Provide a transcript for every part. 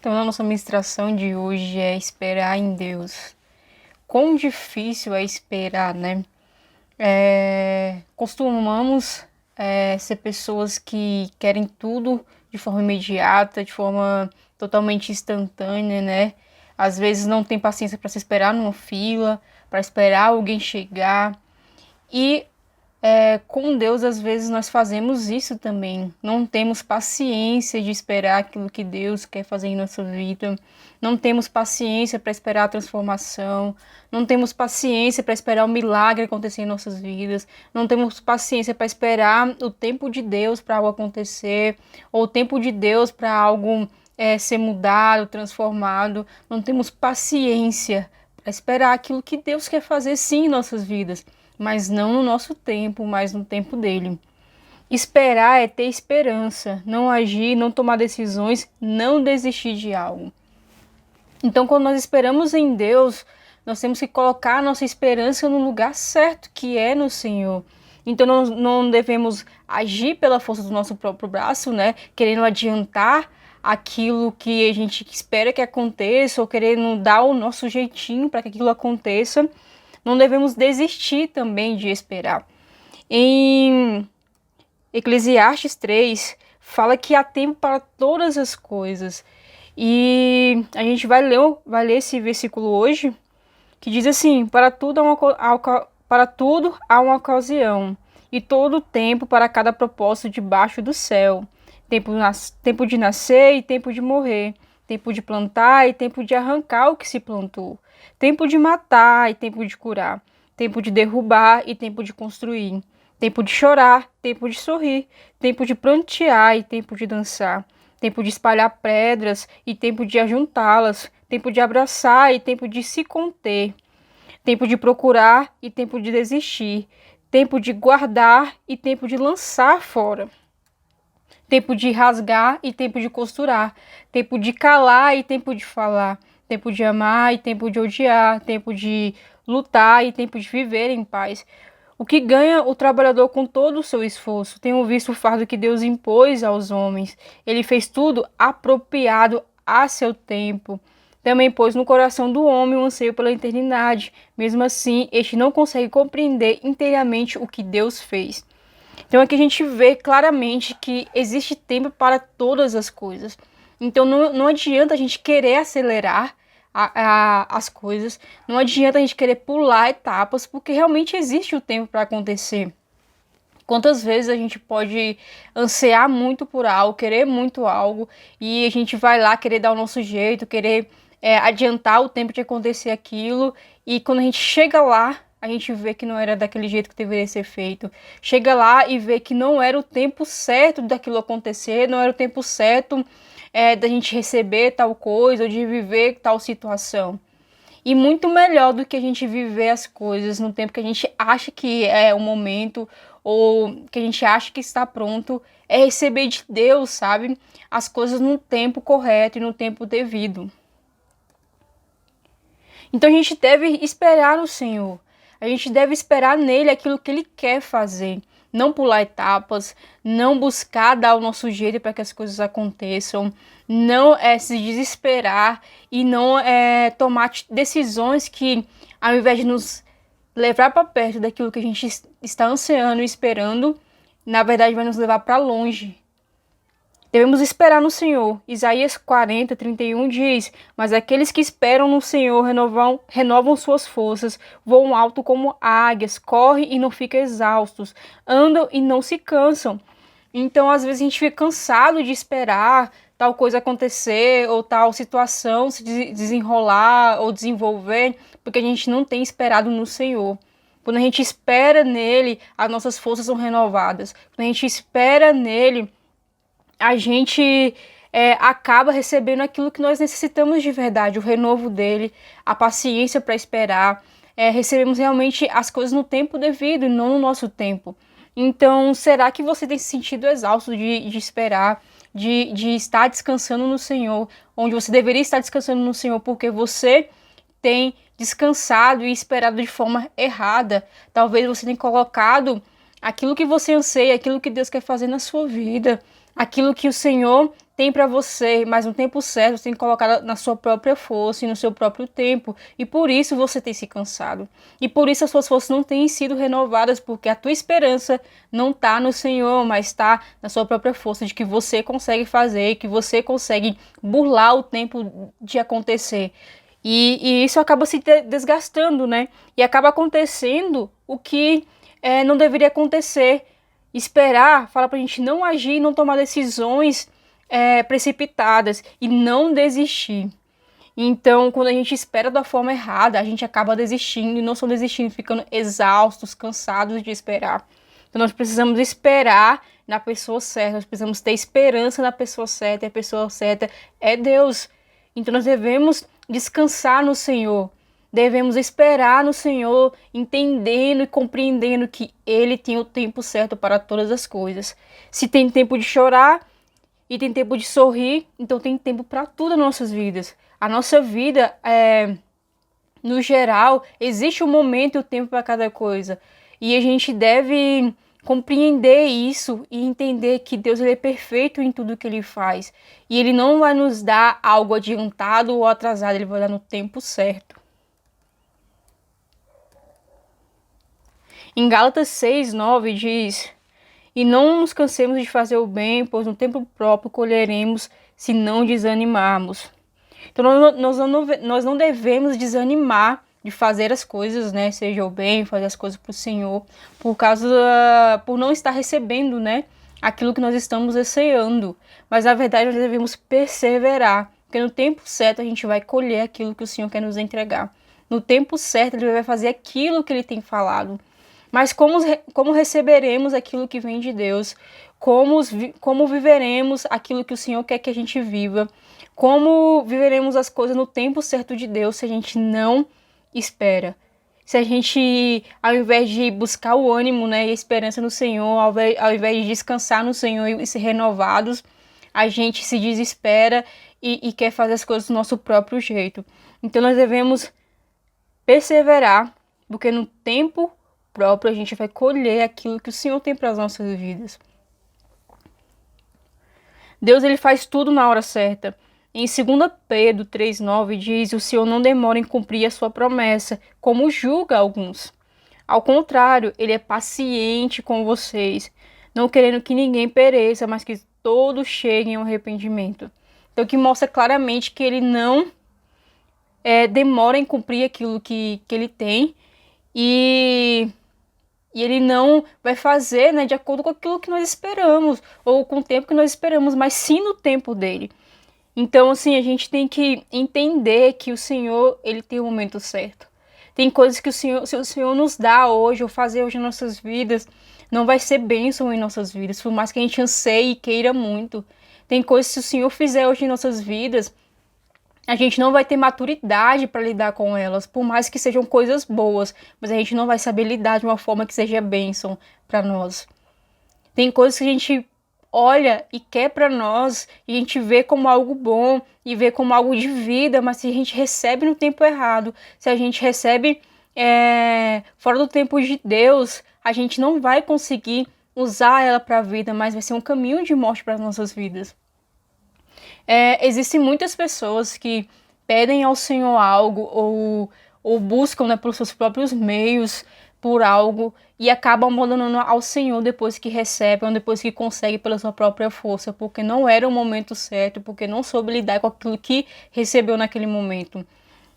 Então, a nossa ministração de hoje é esperar em Deus. Quão difícil é esperar, né? Costumamos ser pessoas que querem tudo de forma imediata, de forma totalmente instantânea, né? Às vezes não tem paciência para se esperar numa fila, para esperar alguém chegar. E com Deus, às vezes, nós fazemos isso também. Não temos paciência de esperar aquilo que Deus quer fazer em nossa vida. Não temos paciência para esperar a transformação. Não temos paciência para esperar o milagre acontecer em nossas vidas. Não temos paciência para esperar o tempo de Deus para algo acontecer. Ou o tempo de Deus para algo ser mudado, transformado. Não temos paciência para esperar aquilo que Deus quer fazer sim em nossas vidas, mas não no nosso tempo, mas no tempo dele. Esperar é ter esperança, não agir, não tomar decisões, não desistir de algo. Então, quando nós esperamos em Deus, nós temos que colocar a nossa esperança no lugar certo, que é no Senhor. Então, não devemos agir pela força do nosso próprio braço, né? Querendo adiantar aquilo que a gente espera que aconteça, ou querendo dar o nosso jeitinho para que aquilo aconteça. Não devemos desistir também de esperar. Em Eclesiastes 3, fala que há tempo para todas as coisas. E a gente vai ler esse versículo hoje, que diz assim: para tudo há uma ocasião, e todo tempo para cada propósito debaixo do céu. Tempo de nascer e tempo de morrer. Tempo de plantar e tempo de arrancar o que se plantou. Tempo de matar e tempo de curar. Tempo de derrubar e tempo de construir. Tempo de chorar, tempo de sorrir. Tempo de prantear e tempo de dançar. Tempo de espalhar pedras e tempo de ajuntá-las. Tempo de abraçar e tempo de se conter. Tempo de procurar e tempo de desistir. Tempo de guardar e tempo de lançar fora. Tempo de rasgar e tempo de costurar. Tempo de calar e tempo de falar. Tempo de amar e tempo de odiar. Tempo de lutar e tempo de viver em paz. O que ganha o trabalhador com todo o seu esforço? Tenho visto o fardo que Deus impôs aos homens. Ele fez tudo apropriado a seu tempo. Também pôs no coração do homem um anseio pela eternidade. Mesmo assim, este não consegue compreender inteiramente o que Deus fez. Então aqui a gente vê claramente que existe tempo para todas as coisas. Então não adianta a gente querer acelerar as coisas, não adianta a gente querer pular etapas, porque realmente existe o tempo para acontecer. Quantas vezes a gente pode ansiar muito por algo, querer muito algo, e a gente vai lá querer dar o nosso jeito, querer adiantar o tempo de acontecer aquilo, e quando a gente chega lá, a gente vê que não era daquele jeito que deveria ser feito. Chega lá e vê que não era o tempo certo daquilo acontecer, não era o tempo certo da gente receber tal coisa ou de viver tal situação. E muito melhor do que a gente viver as coisas no tempo que a gente acha que é o momento ou que a gente acha que está pronto, é receber de Deus, sabe? As coisas no tempo correto e no tempo devido. Então a gente deve esperar no Senhor. A gente deve esperar nele aquilo que ele quer fazer. Não pular etapas, não buscar dar o nosso jeito para que as coisas aconteçam, não se desesperar e não tomar decisões que, ao invés de nos levar para perto daquilo que a gente está ansiando e esperando, na verdade vai nos levar para longe. Devemos esperar no Senhor. Isaías 40:31 diz: mas aqueles que esperam no Senhor renovam suas forças, voam alto como águias, correm e não ficam exaustos, andam e não se cansam. Então, às vezes, a gente fica cansado de esperar tal coisa acontecer, ou tal situação se desenrolar ou desenvolver, porque a gente não tem esperado no Senhor. Quando a gente espera nele, as nossas forças são renovadas. Quando a gente espera nele, a gente acaba recebendo aquilo que nós necessitamos de verdade, o renovo dele, a paciência para esperar. Recebemos realmente as coisas no tempo devido e não no nosso tempo. Então, será que você tem se sentido exausto de esperar, de estar descansando no Senhor, onde você deveria estar descansando no Senhor, porque você tem descansado e esperado de forma errada? Talvez você tenha colocado aquilo que você anseia, aquilo que Deus quer fazer na sua vida, aquilo que o Senhor tem para você, mas no tempo certo você tem que colocar na sua própria força e no seu próprio tempo. E por isso você tem se cansado. E por isso as suas forças não têm sido renovadas, porque a tua esperança não está no Senhor, mas está na sua própria força, de que você consegue fazer, que você consegue burlar o tempo de acontecer. E isso acaba se desgastando, né? E acaba acontecendo o que não deveria acontecer. Esperar, fala pra gente não agir, não tomar decisões precipitadas e não desistir. Então, quando a gente espera da forma errada, a gente acaba desistindo, e não só desistindo, ficando exaustos, cansados de esperar. Então, nós precisamos esperar na pessoa certa, nós precisamos ter esperança na pessoa certa, e a pessoa certa é Deus. Então, nós devemos descansar no Senhor, devemos esperar no Senhor, entendendo e compreendendo que Ele tem o tempo certo para todas as coisas. Se tem tempo de chorar, e tem tempo de sorrir, então tem tempo para tudo nas nossas vidas. A nossa vida, no geral, existe um momento e um tempo para cada coisa. E a gente deve compreender isso e entender que Deus ele é perfeito em tudo que Ele faz. E Ele não vai nos dar algo adiantado ou atrasado, Ele vai dar no tempo certo. Em Gálatas 6:9 diz: e não nos cansemos de fazer o bem, pois no tempo próprio colheremos se não desanimarmos. Então nós não devemos desanimar de fazer as coisas, né? Seja o bem, fazer as coisas para o Senhor, por não estar recebendo, né? Aquilo que nós estamos ansiando. Mas na verdade nós devemos perseverar, porque no tempo certo a gente vai colher aquilo que o Senhor quer nos entregar. No tempo certo Ele vai fazer aquilo que Ele tem falado. Mas como receberemos aquilo que vem de Deus? Como viveremos aquilo que o Senhor quer que a gente viva? Como viveremos as coisas no tempo certo de Deus se a gente não espera? Se a gente, ao invés de buscar o ânimo, né, e a esperança no Senhor, ao invés de descansar no Senhor e ser renovados, a gente se desespera e quer fazer as coisas do nosso próprio jeito. Então nós devemos perseverar, porque no tempo próprio a gente vai colher aquilo que o Senhor tem para as nossas vidas. Deus ele faz tudo na hora certa. Em 2 Pedro 3:9 diz: o Senhor não demora em cumprir a sua promessa, como julga alguns. Ao contrário, Ele é paciente com vocês, não querendo que ninguém pereça, mas que todos cheguem ao arrependimento. Então, que mostra claramente que Ele não demora em cumprir aquilo que Ele tem, e Ele não vai fazer, né, de acordo com aquilo que nós esperamos, ou com o tempo que nós esperamos, mas sim no tempo dele. Então, assim, a gente tem que entender que o Senhor, Ele tem o momento certo. Tem coisas que se o Senhor nos dá hoje, ou fazer hoje em nossas vidas, não vai ser bênção em nossas vidas, por mais que a gente anseie e queira muito. Tem coisas que se o Senhor fizer hoje em nossas vidas, a gente não vai ter maturidade para lidar com elas, por mais que sejam coisas boas, mas a gente não vai saber lidar de uma forma que seja bênção para nós. Tem coisas que a gente olha e quer para nós, e a gente vê como algo bom, e vê como algo de vida, mas se a gente recebe no tempo errado, se a gente recebe fora do tempo de Deus, a gente não vai conseguir usar ela para a vida, mas vai ser um caminho de morte para as nossas vidas. Existem muitas pessoas que pedem ao Senhor algo ou buscam, né, pelos seus próprios meios por algo e acabam abandonando ao Senhor depois que recebem, ou depois que conseguem pela sua própria força, porque não era o momento certo, porque não soube lidar com aquilo que recebeu naquele momento.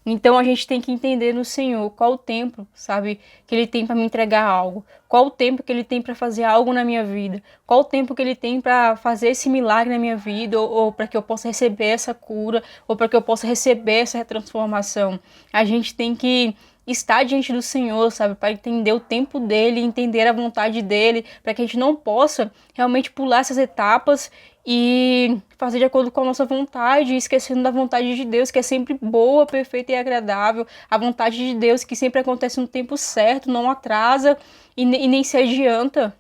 Então a gente tem que entender no Senhor qual o tempo, sabe, que Ele tem para me entregar algo, qual o tempo que Ele tem para fazer algo na minha vida, qual o tempo que Ele tem para fazer esse milagre na minha vida, ou para que eu possa receber essa cura, ou para que eu possa receber essa transformação. A gente tem que estar diante do Senhor, sabe, para entender o tempo dele, entender a vontade dele, para que a gente não possa realmente pular essas etapas e fazer de acordo com a nossa vontade, esquecendo da vontade de Deus, que é sempre boa, perfeita e agradável. A vontade de Deus que sempre acontece no tempo certo, não atrasa e nem se adianta.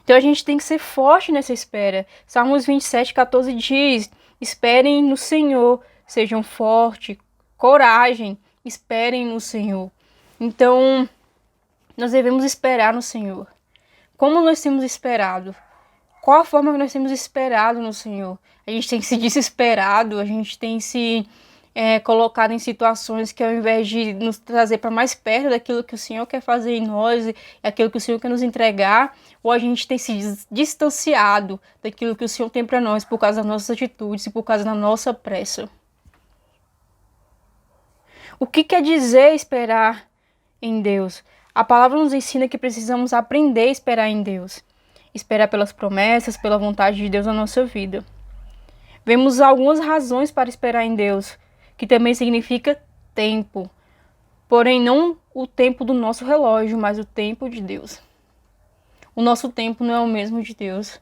Então a gente tem que ser forte nessa espera. Salmos 27:14 diz: esperem no Senhor, sejam fortes, coragem, esperem no Senhor. Então nós devemos esperar no Senhor. Como nós temos esperado? Qual a forma que nós temos esperado no Senhor? A gente tem se desesperado, a gente tem se colocado em situações que, ao invés de nos trazer para mais perto daquilo que o Senhor quer fazer em nós e aquilo que o Senhor quer nos entregar, ou a gente tem se distanciado daquilo que o Senhor tem para nós por causa das nossas atitudes e por causa da nossa pressa. O que quer dizer esperar em Deus? A palavra nos ensina que precisamos aprender a esperar em Deus. Esperar pelas promessas, pela vontade de Deus na nossa vida. Vemos algumas razões para esperar em Deus, que também significa tempo. Porém, não o tempo do nosso relógio, mas o tempo de Deus. O nosso tempo não é o mesmo de Deus.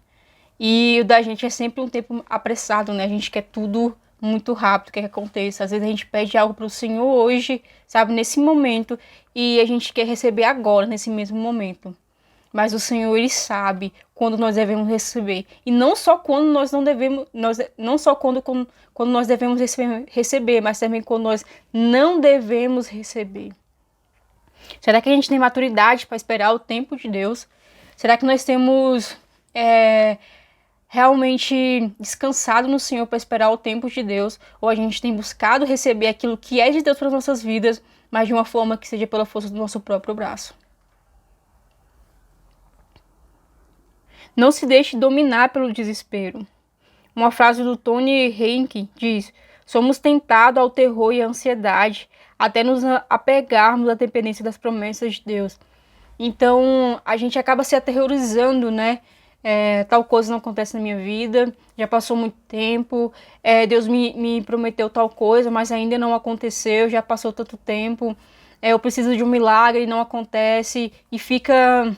E o da gente é sempre um tempo apressado, né? A gente quer tudo muito rápido, quer que aconteça. Às vezes a gente pede algo para o Senhor hoje, sabe? Nesse momento. E a gente quer receber agora, nesse mesmo momento. Mas o Senhor, Ele sabe quando nós devemos receber. E não só quando nós não devemos, não só quando nós devemos receber, mas também quando nós não devemos receber. Será que a gente tem maturidade para esperar o tempo de Deus? Será que nós temos realmente descansado no Senhor para esperar o tempo de Deus? Ou a gente tem buscado receber aquilo que é de Deus para as nossas vidas, mas de uma forma que seja pela força do nosso próprio braço? Não se deixe dominar pelo desespero. Uma frase do Tony Henke diz: somos tentados ao terror e à ansiedade, até nos apegarmos à dependência das promessas de Deus. Então, a gente acaba se aterrorizando, né? Tal coisa não acontece na minha vida, já passou muito tempo, Deus me prometeu tal coisa, mas ainda não aconteceu, já passou tanto tempo, eu preciso de um milagre e não acontece, e fica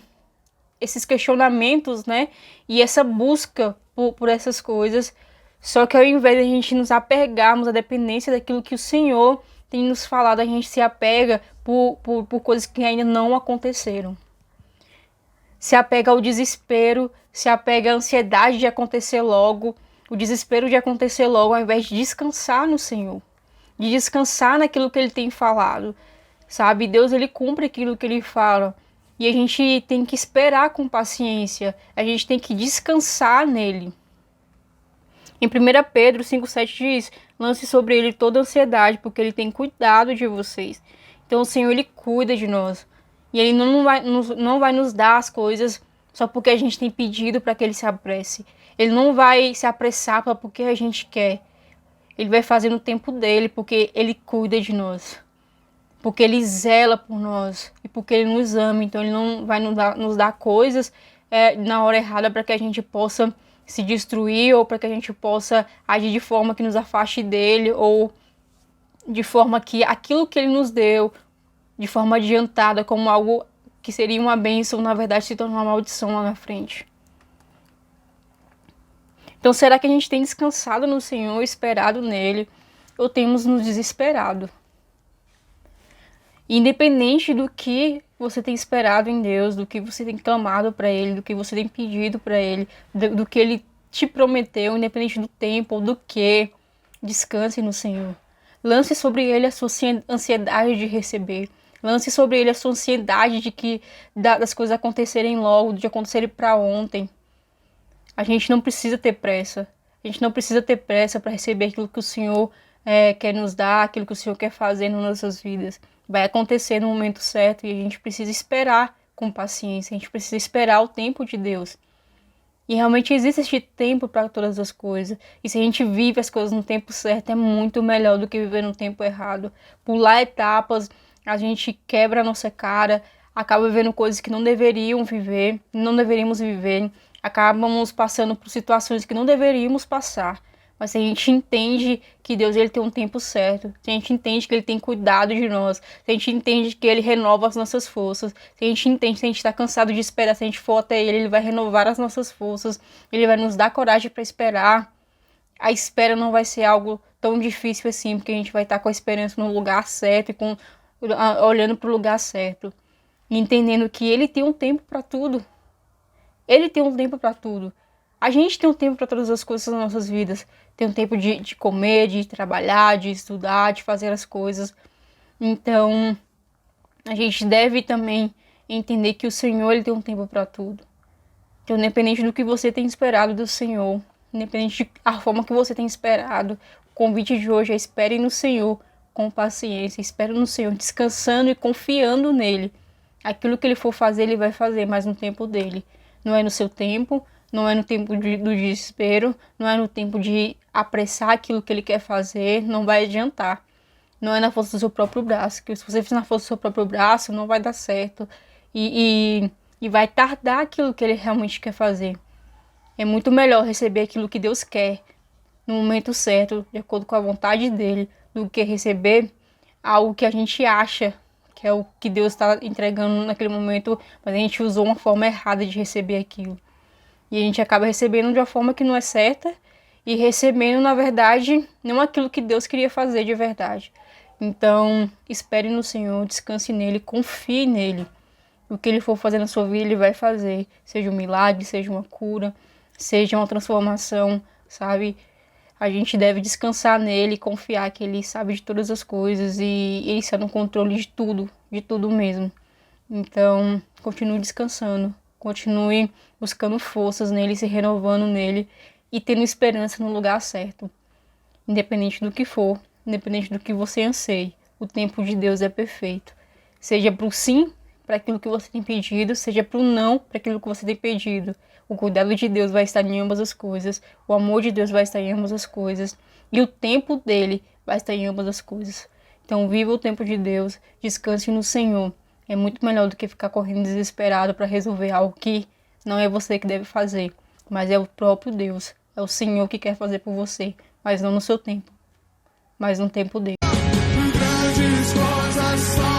esses questionamentos, né? E essa busca por essas coisas. Só que ao invés de a gente nos apegarmos à dependência daquilo que o Senhor tem nos falado, a gente se apega por coisas que ainda não aconteceram. Se apega ao desespero, se apega à ansiedade de acontecer logo, o desespero de acontecer logo, ao invés de descansar no Senhor, de descansar naquilo que Ele tem falado, sabe? Deus, Ele cumpre aquilo que Ele fala. E a gente tem que esperar com paciência, a gente tem que descansar nele. Em 1 Pedro 5,7 diz: lance sobre ele toda a ansiedade, porque ele tem cuidado de vocês. Então o Senhor, Ele cuida de nós. E Ele não vai nos dar as coisas só porque a gente tem pedido para que Ele se apresse. Ele não vai se apressar porque a gente quer. Ele vai fazer no tempo dele, porque Ele cuida de nós. Porque Ele zela por nós e porque Ele nos ama. Então Ele não vai nos dar coisas na hora errada para que a gente possa se destruir, ou para que a gente possa agir de forma que nos afaste dele, ou de forma que aquilo que Ele nos deu, de forma adiantada, como algo que seria uma bênção, na verdade se torna uma maldição lá na frente. Então, será que a gente tem descansado no Senhor, esperado nele, ou temos nos desesperado? Independente do que você tem esperado em Deus, do que você tem clamado para Ele, do que você tem pedido para Ele, do que Ele te prometeu, independente do tempo ou do que, descanse no Senhor. Lance sobre Ele a sua ansiedade de receber. Lance sobre Ele a sua ansiedade das coisas acontecerem logo, de acontecerem para ontem. A gente não precisa ter pressa. A gente não precisa ter pressa para receber aquilo que o Senhor quer nos dar, aquilo que o Senhor quer fazer nas nossas vidas. Vai acontecer no momento certo e a gente precisa esperar com paciência. A gente precisa esperar o tempo de Deus. E realmente existe este tempo para todas as coisas. E se a gente vive as coisas no tempo certo, é muito melhor do que viver no tempo errado. Pular etapas, a gente quebra a nossa cara, acaba vivendo coisas que não deveríamos viver, acabamos passando por situações que não deveríamos passar. Mas se a gente entende que Deus, Ele tem um tempo certo, se a gente entende que Ele tem cuidado de nós, se a gente entende que Ele renova as nossas forças, se a gente entende que se a gente está cansado de esperar, se a gente for até Ele, Ele vai renovar as nossas forças, Ele vai nos dar coragem para esperar. A espera não vai ser algo tão difícil assim, porque a gente vai estar com a esperança no lugar certo e olhando para o lugar certo. E entendendo que Ele tem um tempo para tudo. Ele tem um tempo para tudo. A gente tem um tempo para todas as coisas nas nossas vidas. Tem um tempo de comer, de trabalhar, de estudar, de fazer as coisas. Então, a gente deve também entender que o Senhor, Ele tem um tempo para tudo. Então, independente do que você tem esperado do Senhor, independente da forma que você tem esperado, o convite de hoje é: espere no Senhor com paciência, espere no Senhor descansando e confiando nele. Aquilo que ele for fazer, ele vai fazer, mas no tempo dele. Não é no seu tempo, não é no tempo do desespero, não é no tempo de apressar aquilo que ele quer fazer, não vai adiantar. Não é na força do seu próprio braço, que se você fizer na força do seu próprio braço, não vai dar certo. E vai tardar aquilo que ele realmente quer fazer. É muito melhor receber aquilo que Deus quer no momento certo, de acordo com a vontade dele, do que receber algo que a gente acha que é o que Deus está entregando naquele momento, mas a gente usou uma forma errada de receber aquilo. E a gente acaba recebendo de uma forma que não é certa e recebendo, na verdade, não aquilo que Deus queria fazer de verdade. Então, espere no Senhor, descanse nele, confie nele. O que ele for fazer na sua vida, ele vai fazer. Seja um milagre, seja uma cura, seja uma transformação, sabe? A gente deve descansar nele, confiar que ele sabe de todas as coisas e ele está no controle de tudo mesmo. Então, continue descansando, continue buscando forças nele, se renovando nele e tendo esperança no lugar certo. Independente do que for, independente do que você anseie, o tempo de Deus é perfeito. Seja para o sim, para aquilo que você tem pedido, seja para o não, para aquilo que você tem pedido. O cuidado de Deus vai estar em ambas as coisas, o amor de Deus vai estar em ambas as coisas, e o tempo dele vai estar em ambas as coisas. Então, viva o tempo de Deus, descanse no Senhor. É muito melhor do que ficar correndo desesperado para resolver algo que não é você que deve fazer, mas é o próprio Deus, é o Senhor que quer fazer por você, mas não no seu tempo, mas no tempo dele. Grandes coisas são